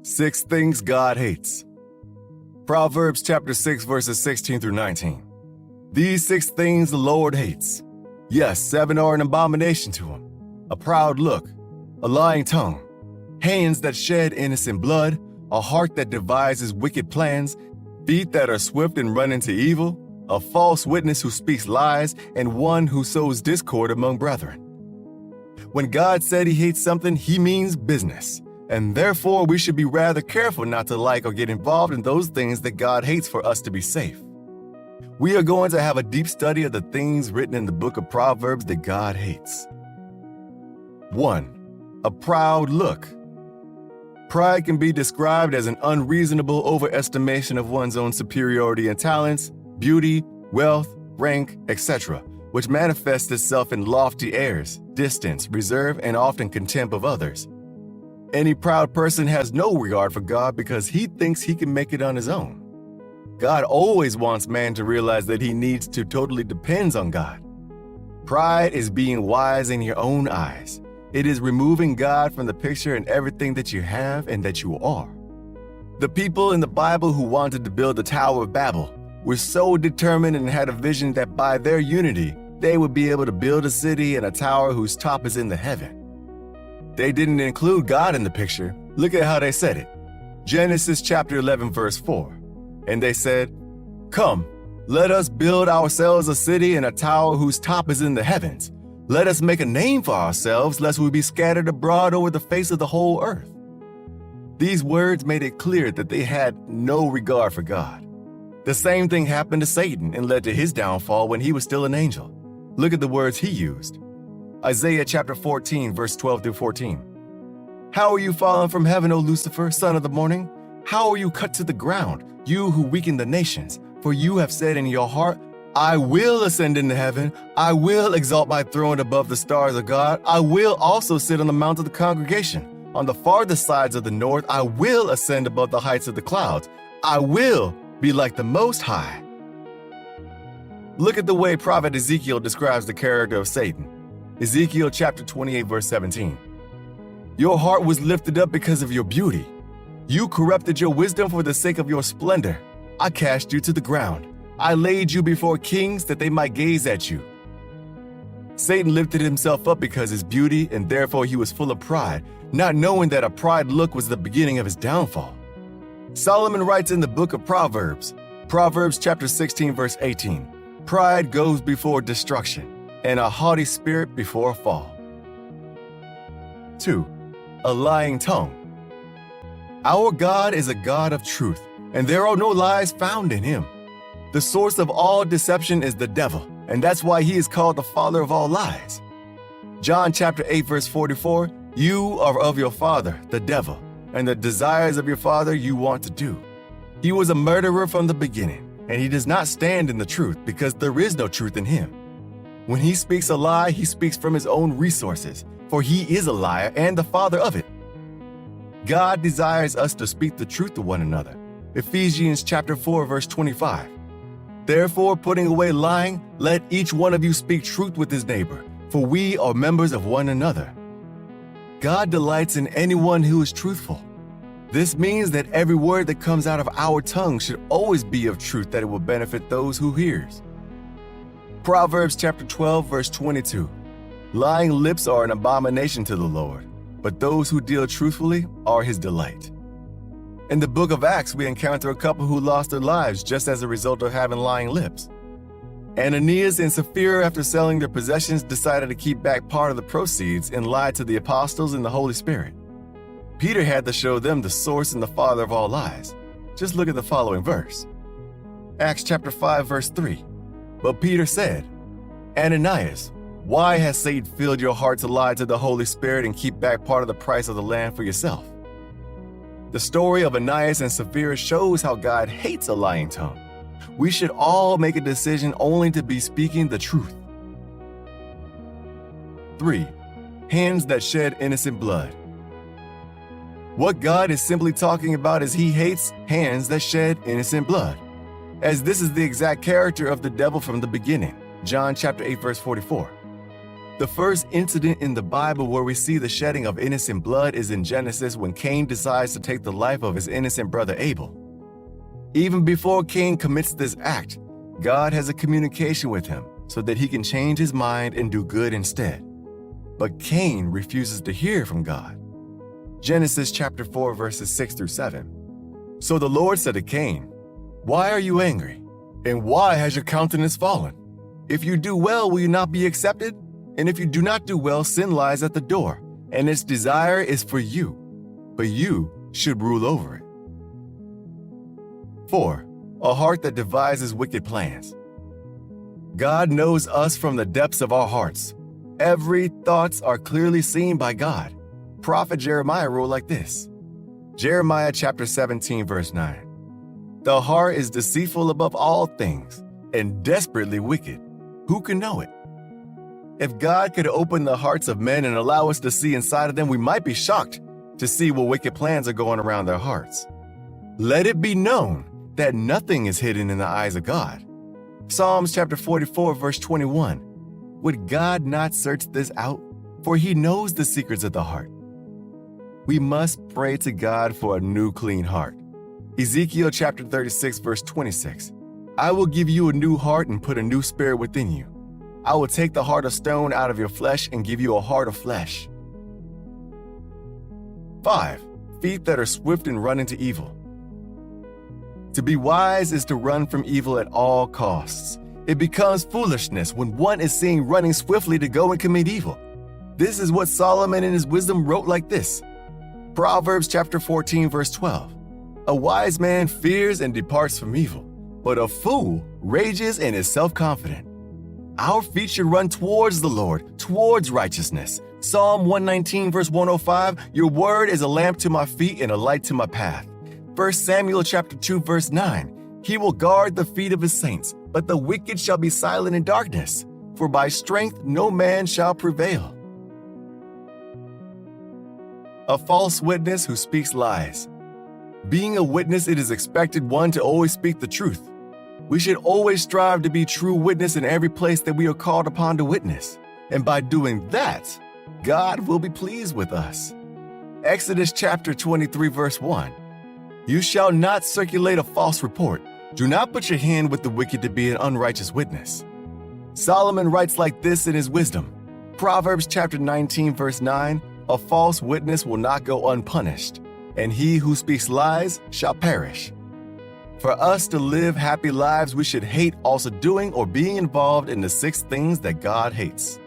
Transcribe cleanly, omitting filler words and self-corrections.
6 things God hates. Proverbs chapter 6 verses 16 through 19. These 6 things the Lord hates. Yes, 7 are an abomination to him. A proud look, a lying tongue, hands that shed innocent blood, a heart that devises wicked plans, feet that are swift and run into evil, a false witness who speaks lies, and one who sows discord among brethren. When God said he hates something, he means business. And therefore, we should be rather careful not to like or get involved in those things that God hates for us to be safe. We are going to have a deep study of the things written in the book of Proverbs that God hates. 1. A proud look. Pride can be described as an unreasonable overestimation of one's own superiority in talents, beauty, wealth, rank, etc., which manifests itself in lofty airs, distance, reserve, and often contempt of others. Any proud person has no regard for God because he thinks he can make it on his own. God always wants man to realize that he needs to totally depends on God. Pride is being wise in your own eyes. It is removing God from the picture in everything that you have and that you are. The people in the Bible who wanted to build the Tower of Babel were so determined and had a vision that by their unity, they would be able to build a city and a tower whose top is in the heaven. They didn't include God in the picture. Look at how they said it. Genesis chapter 11 verse 4. And they said, "Come, let us build ourselves a city and a tower whose top is in the heavens. Let us make a name for ourselves, lest we be scattered abroad over the face of the whole earth." These words made it clear that they had no regard for God. The same thing happened to Satan and led to his downfall when he was still an angel. Look at the words he used. Isaiah chapter 14, verse 12 through 14. "How are you fallen from heaven, O Lucifer, son of the morning? How are you cut to the ground, you who weaken the nations? For you have said in your heart, I will ascend into heaven. I will exalt my throne above the stars of God. I will also sit on the mount of the congregation. On the farthest sides of the north, I will ascend above the heights of the clouds. I will be like the Most High." Look at the way prophet Ezekiel describes the character of Satan. Ezekiel chapter 28 verse 17. "Your heart was lifted up because of your beauty. You corrupted your wisdom for the sake of your splendor. I cast you to the ground. I laid you before kings that they might gaze at you." Satan lifted himself up because of his beauty, and therefore he was full of pride, not knowing that a pride look was the beginning of his downfall. Solomon writes in the book of Proverbs, Proverbs chapter 16 verse 18, "Pride goes before destruction, and a haughty spirit before a fall." 2. A lying tongue. Our God is a God of truth, and there are no lies found in him. The source of all deception is the devil, and that's why he is called the father of all lies. John chapter 8 verse 44, "You are of your father, the devil, and the desires of your father you want to do." He was a murderer from the beginning, and he does not stand in the truth because there is no truth in him. When he speaks a lie, he speaks from his own resources, for he is a liar and the father of it. God desires us to speak the truth to one another. Ephesians chapter 4 verse 25. "Therefore, putting away lying, let each one of you speak truth with his neighbor, for we are members of one another." God delights in anyone who is truthful. This means that every word that comes out of our tongue should always be of truth, that it will benefit those who hears. Proverbs chapter 12 verse 22. "Lying lips are an abomination to the Lord, but those who deal truthfully are his delight." In the book of Acts, we encounter a couple who lost their lives just as a result of having lying lips. Ananias and Sapphira, after selling their possessions, decided to keep back part of the proceeds and lied to the apostles and the Holy Spirit. Peter had to show them the source and the father of all lies. Just look at the following verse. Acts chapter 5 verse 3. "But Peter said, Ananias, why has Satan filled your heart to lie to the Holy Spirit and keep back part of the price of the land for yourself?" The story of Ananias and Sapphira shows how God hates a lying tongue. We should all make a decision only to be speaking the truth. 3. Hands that shed innocent blood. What God is simply talking about is he hates hands that shed innocent blood, as this is the exact character of the devil from the beginning. John chapter 8 verse 44. The first incident in the Bible where we see the shedding of innocent blood is in Genesis when Cain decides to take the life of his innocent brother Abel. Even before Cain commits this act, God has a communication with him so that he can change his mind and do good instead. But Cain refuses to hear from God. Genesis chapter 4 verses 6 through 7. So the Lord said to Cain, "Why are you angry? And why has your countenance fallen? If you do well, will you not be accepted? And if you do not do well, sin lies at the door, and its desire is for you, but you should rule over it." 4. A heart that devises wicked plans. God knows us from the depths of our hearts. Every thoughts are clearly seen by God. Prophet Jeremiah wrote like this. Jeremiah chapter 17 verse 9. The heart is deceitful above all things and desperately wicked. Who can know it? If God could open the hearts of men and allow us to see inside of them, we might be shocked to see what wicked plans are going around their hearts. Let it be known that nothing is hidden in the eyes of God. Psalms chapter 44 verse 21. Would God not search this out? For he knows the secrets of the heart. We must pray to God for a new clean heart. Ezekiel chapter 36 verse 26. I will give you a new heart and put a new spirit within you. I will take the heart of stone out of your flesh and give you a heart of flesh. 5. Feet that are swift in running to evil. To be wise is to run from evil at all costs. It becomes foolishness when one is seen running swiftly to go and commit evil. This is what Solomon in his wisdom wrote like this. Proverbs chapter 14 verse 12. A wise man fears and departs from evil, but a fool rages and is self-confident. Our feet should run towards the Lord, towards righteousness. Psalm 119 verse 105, your word is a lamp to my feet and a light to my path. 1 Samuel chapter 2 verse 9, he will guard the feet of his saints, but the wicked shall be silent in darkness, for by strength no man shall prevail. A false witness who speaks lies. Being a witness, it is expected one to always speak the truth. We should always strive to be true witness in every place that we are called upon to witness. And by doing that, God will be pleased with us. Exodus chapter 23 verse 1. You shall not circulate a false report. Do not put your hand with the wicked to be an unrighteous witness. Solomon writes like this in his wisdom. Proverbs chapter 19 verse 9. A false witness will not go unpunished, and he who speaks lies shall perish. For us to live happy lives, we should hate also doing or being involved in the 6 things that God hates.